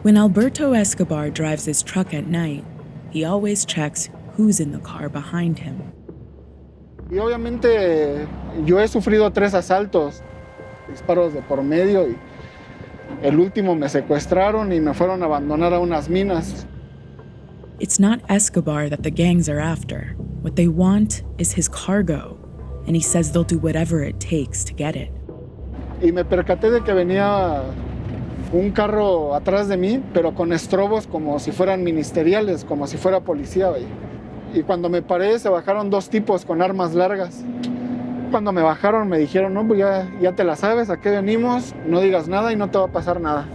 When Alberto Escobar drives his truck at night, he always checks who's in the car behind him. Y obviamente yo he sufrido 3 asaltos, disparos de por medio, y el último me secuestraron y me fueron a abandonar a unas minas. It's not Escobar that the gangs are after. What they want is his cargo, and he says they'll do whatever it takes to get it. Y me percaté de que venía un carro atrás de mí, pero con estrobos como si fueran ministeriales, como si fuera policía. Y cuando me paré, se bajaron 2 tipos con armas largas. Cuando me bajaron, me dijeron, no, pues ya te la sabes, ¿a qué venimos? No digas nada y no te va a pasar nada.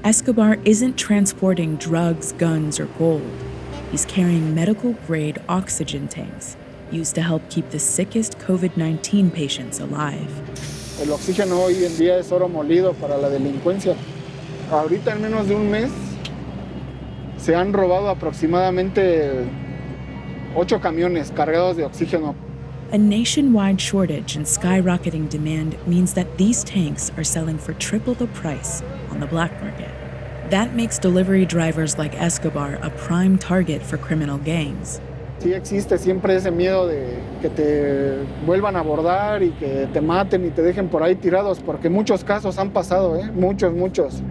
Escobar isn't transporting drugs, guns, or gold. He's carrying medical-grade oxygen tanks used to help keep the sickest COVID-19 patients alive. El oxígeno hoy en día es oro molido para la delincuencia. Ahorita en menos de un mes se han robado aproximadamente 8 camiones cargados de oxígeno. A nationwide shortage and skyrocketing demand means that these tanks are selling for triple the price on the black market. That makes delivery drivers like Escobar a prime target for criminal gangs. Sí existe siempre ese miedo de que te vuelvan a abordar y que te maten y te dejen por ahí tirados, porque muchos casos han pasado, muchos.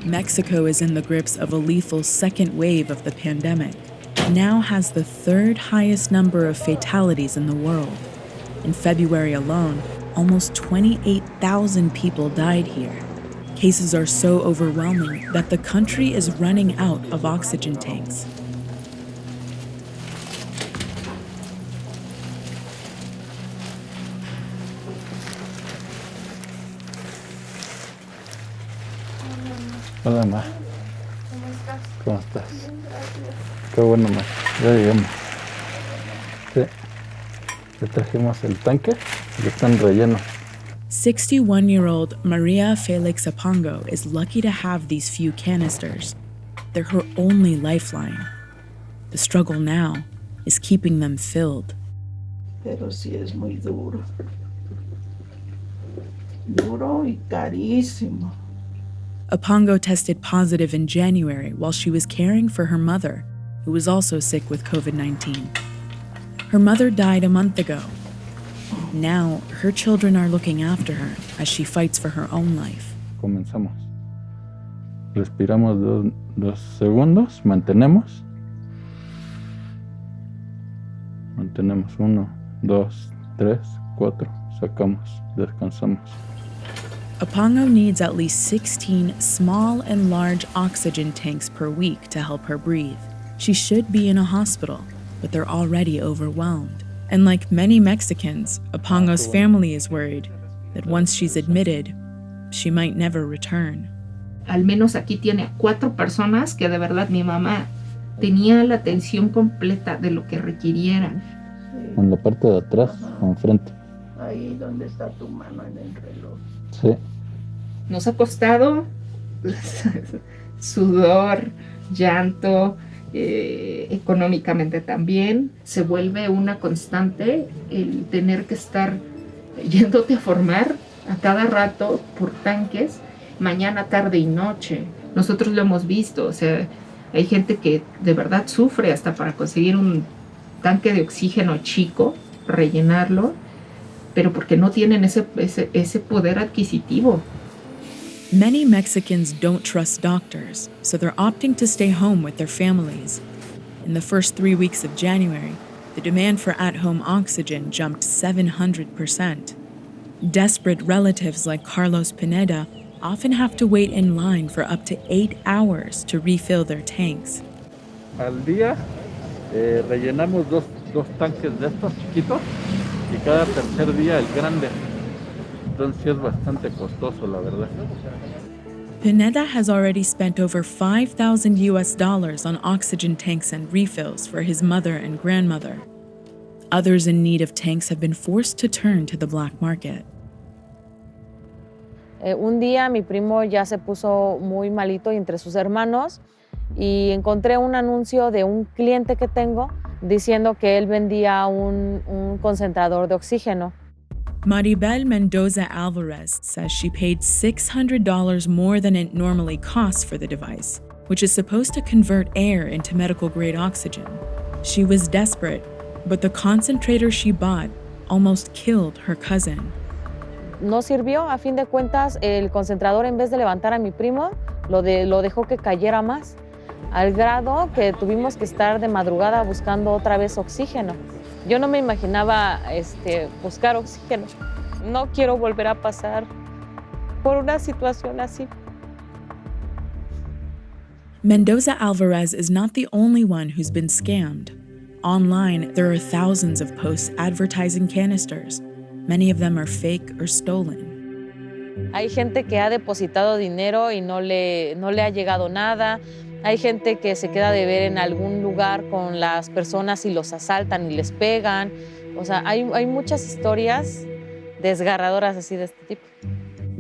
Mexico is in the grips of a lethal second wave of the pandemic. Now has the 3rd highest number of fatalities in the world. In February alone, almost 28,000 people died here. Cases are so overwhelming that the country is running out of oxygen tanks. Hola, ma. ¿Cómo estás? Qué bueno, ma. Ya llegamos. Sí. Le trajimos el tanque y están rellenos. 61-year-old Maria Felix Apongo is lucky to have these few canisters. They're her only lifeline. The struggle now is keeping them filled. Pero sí es muy duro. Duro y carísimo. Apongo tested positive in January while she was caring for her mother, who was also sick with COVID-19. Her mother died a month ago. Now, her children are looking after her as she fights for her own life. Comenzamos. Respiramos 2 segundos, mantenemos. Mantenemos 1, 2, 3, 4, sacamos, descansamos. Apongo needs at least 16 small and large oxygen tanks per week to help her breathe. She should be in a hospital, but they're already overwhelmed. And like many Mexicans, Apongo's family is worried that once she's admitted, she might never return. Al menos aquí tiene 4 personas que de verdad mi mamá tenía la atención completa de lo que requirieran. En la parte de atrás o enfrente. Ahí donde está tu mano en el reloj. Sí. Nos ha costado sudor, llanto, económicamente también. Se vuelve una constante el tener que estar yéndote a formar a cada rato por tanques, mañana, tarde y noche. Nosotros lo hemos visto, o sea, hay gente que de verdad sufre hasta para conseguir un tanque de oxígeno chico, rellenarlo, pero porque no tienen ese poder adquisitivo. Many Mexicans don't trust doctors, so they're opting to stay home with their families. In the first 3 weeks of January, the demand for at-home oxygen jumped 700%. Desperate relatives like Carlos Pineda often have to wait in line for up to 8 hours to refill their tanks. Al día rellenamos dos tanques de estos chiquitos y cada tercer día el grande. Entonces es bastante costoso, la verdad. Pineda has already spent over $5,000 on oxygen tanks and refills for his mother and grandmother. Others in need of tanks have been forced to turn to the black market. Un día mi primo ya se puso muy malito entre sus hermanos y encontré un anuncio de un cliente que tengo diciendo que él vendía un concentrador de oxígeno. Maribel Mendoza Alvarez says she paid $600 more than it normally costs for the device, which is supposed to convert air into medical-grade oxygen. She was desperate, but the concentrator she bought almost killed her cousin. No sirvió, a fin de cuentas, el concentrador en vez de levantar a mi primo, lo dejó que cayera más, al grado que tuvimos que estar de madrugada buscando otra vez oxígeno. Yo no me imaginaba buscar oxígeno. No quiero volver a pasar por una situación así. Mendoza Alvarez is not the only one who's been scammed. Online, there are thousands of posts advertising canisters. Many of them are fake or stolen. Hay gente que ha depositado dinero y no le ha llegado nada. Hay gente que se queda de ver en algún lugar con las personas y los asaltan y les pegan. O sea, hay muchas historias desgarradoras así de este tipo.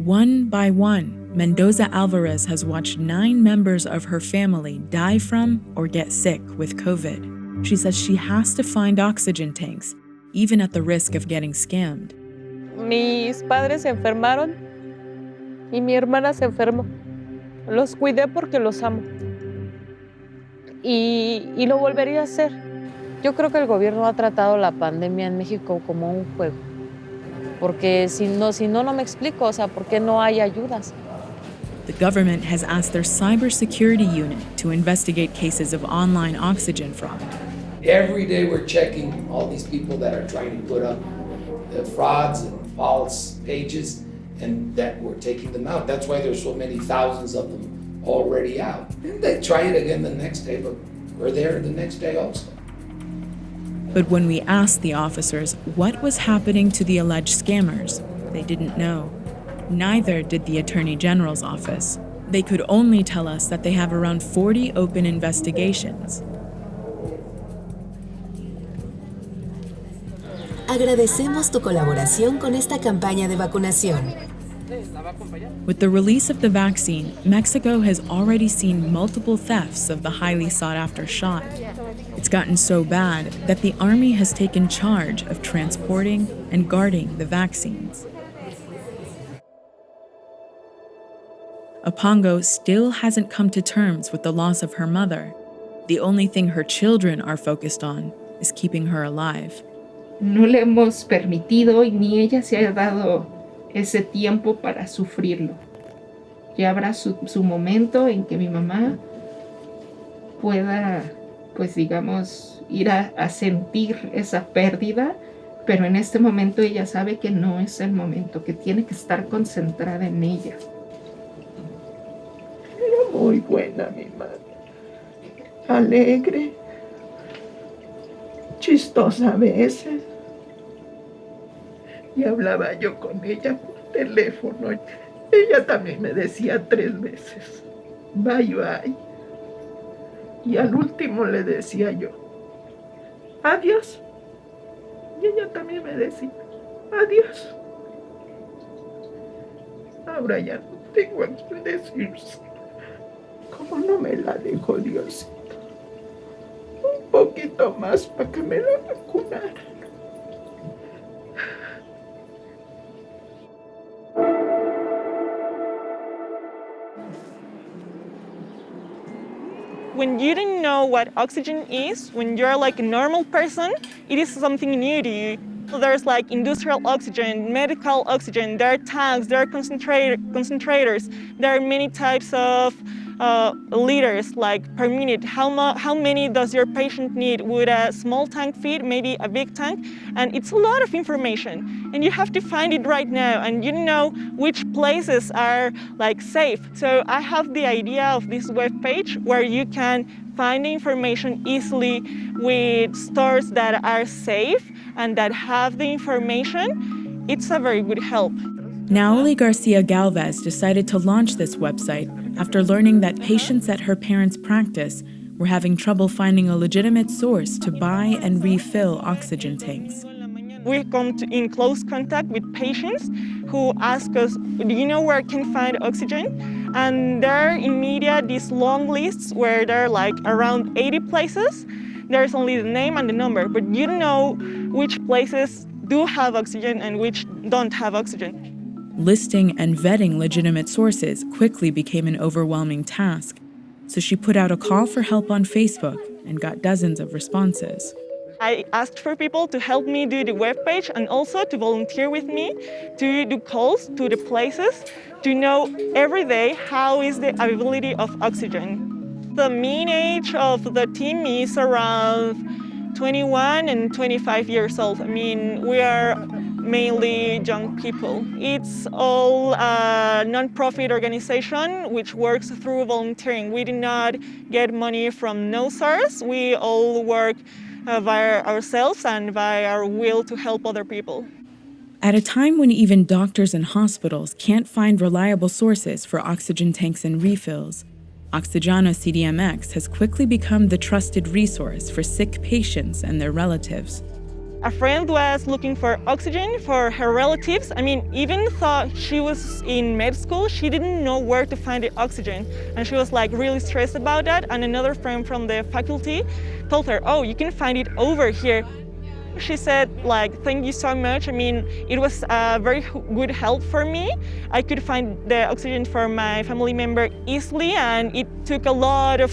One by one, Mendoza Alvarez has watched 9 members of her family die from or get sick with COVID. She says she has to find oxygen tanks, even at the risk of getting scammed. Mis padres se enfermaron y mi hermana se enfermó. Los cuidé porque los amo. Y lo volvería a hacer. Yo creo que el gobierno ha tratado la pandemia en México como un juego. Porque si no me explico, o sea, ¿por qué no hay ayudas? The government has asked their cybersecurity unit to investigate cases of online oxygen fraud. Every day we're checking all these people that are trying to put up frauds and false pages, and that we're taking them out. That's why there's so many thousands of them already out. And they try it again the next day, but we're there the next day also. But when we asked the officers what was happening to the alleged scammers, they didn't know. Neither did the Attorney General's office. They could only tell us that they have around 40 open investigations. Agradecemos tu colaboración con esta campaña de vacunación. With the release of the vaccine, Mexico has already seen multiple thefts of the highly sought-after shot. It's gotten so bad that the Army has taken charge of transporting and guarding the vaccines. Apongo still hasn't come to terms with the loss of her mother. The only thing her children are focused on is keeping her alive. No le hemos permitido y ni ella se ha dado ese tiempo para sufrirlo. Ya habrá su momento en que mi mamá pueda, pues digamos, ir a sentir esa pérdida, pero en este momento ella sabe que no es el momento, que tiene que estar concentrada en ella. Era muy buena mi madre. Alegre. Chistosa a veces. Y hablaba yo con ella por teléfono. Ella también me decía 3 veces, bye, bye. Y al último le decía yo, adiós. Y ella también me decía, adiós. Ahora ya no tengo a quien decirse. ¿Cómo no me la dejó Diosito? Un poquito más para que me la vacunara. When you don't know what oxygen is, when you're like a normal person, it is something new to you. So there's like industrial oxygen, medical oxygen, there are tanks, there are concentrators, there are many types of liters like per minute. How many does your patient need? Would a small tank fit, maybe a big tank? And it's a lot of information and you have to find it right now and you know which places are like safe. So I have the idea of this web page where you can find the information easily with stores that are safe and that have the information. It's a very good help. Naoli Garcia Galvez decided to launch this website after learning that patients at her parents' practice were having trouble finding a legitimate source to buy and refill oxygen tanks. We come in close contact with patients who ask us, do you know where I can find oxygen? And there are in media these long lists where there are like around 80 places. There's only the name and the number, but you don't know which places do have oxygen and which don't have oxygen. Listing and vetting legitimate sources quickly became an overwhelming task, so she put out a call for help on Facebook and got dozens of responses. I asked for people to help me do the webpage and also to volunteer with me to do calls to the places to know every day how is the availability of oxygen. The mean age of the team is around 21 and 25 years old. I mean, we are mainly young people. It's all a non-profit organization which works through volunteering. We do not get money from no source. We all work by ourselves and by our will to help other people. At a time when even doctors and hospitals can't find reliable sources for oxygen tanks and refills, Oxygeno CDMX has quickly become the trusted resource for sick patients and their relatives. A friend was looking for oxygen for her relatives. I mean, even though she was in med school, she didn't know where to find the oxygen. And she was like really stressed about that. And another friend from the faculty told her, oh, you can find it over here. She said, like, thank you so much. I mean, it was a very good help for me. I could find the oxygen for my family member easily, and it took a lot of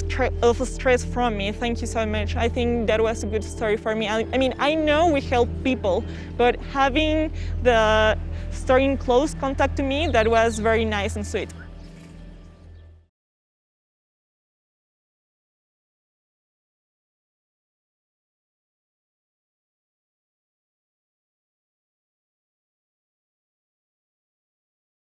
stress from me. Thank you so much. I think that was a good story for me. I mean, I know we help people, but having the story in close contact to me, that was very nice and sweet.